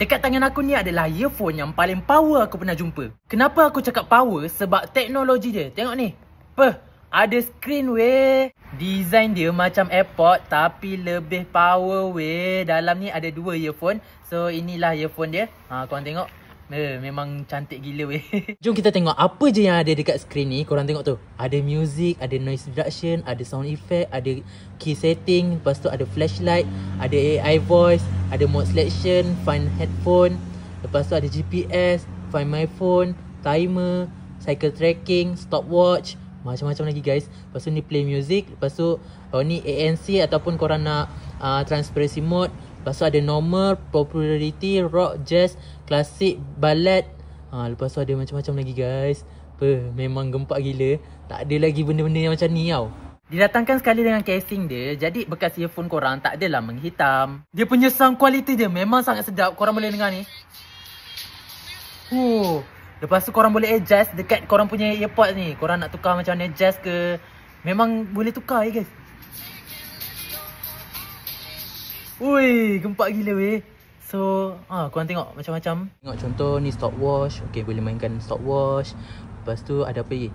Dekat tangan aku ni adalah earphone yang paling power aku pernah jumpa. Kenapa aku cakap power? Sebab teknologi dia. Tengok ni. Ada screen weh. Design dia macam AirPod tapi lebih power weh. Dalam ni ada 2 earphone. So inilah earphone dia. Korang tengok. Memang cantik gila weh. Jom kita tengok apa je yang ada dekat screen ni. Korang tengok tu. Ada music, ada noise reduction, ada sound effect, ada key setting, lepas tu ada flashlight, ada AI voice, ada mode selection, find headphone, lepas tu ada GPS, find my phone, timer, cycle tracking, stopwatch, macam-macam lagi guys. Lepas tu ni play music, lepas tu ni ANC ataupun korang nak transparency mode. Lepas tu ada normal, popularity, rock, jazz, klasik, ballad. Lepas tu ada macam-macam lagi guys. Memang gempak gila. Tak ada lagi benda-benda yang macam ni tau. Didatangkan sekali dengan casing dia. Jadi bekas earphone korang tak adalah menghitam. Dia punya sound quality dia memang sangat sedap. Korang boleh dengar ni. Lepas tu korang boleh adjust dekat korang punya earpod ni. Korang nak tukar macam mana adjust ke. Memang boleh tukar guys. Gempak gila weh. So, korang tengok macam-macam. Tengok contoh ni stopwatch. Okay, boleh mainkan stopwatch. Lepas tu ada apa lagi?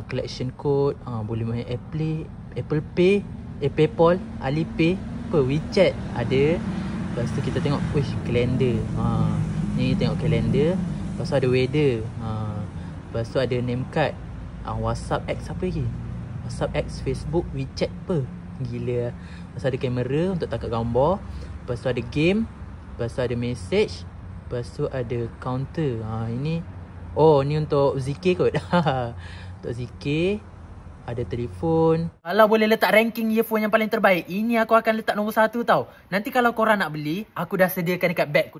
Collection code. Boleh main Apple Pay, PayPal, Alipay, WeChat ada. Lepas tu kita tengok, kalender. Ni tengok kalender. Lepas tu ada weather. Lepas tu ada name card. WhatsApp X apa lagi? WhatsApp X, Facebook, WeChat gila. Lepas tu ada kamera untuk tangkap gambar. Lepas tu ada game. Lepas tu ada message. Lepas tu ada counter. Ini ni untuk zikir kot. Untuk zikir. Ada telefon. Kalau boleh letak ranking earphone yang paling terbaik, ini aku akan letak nombor 1 tau. Nanti kalau korang nak beli, aku dah sediakan dekat bag.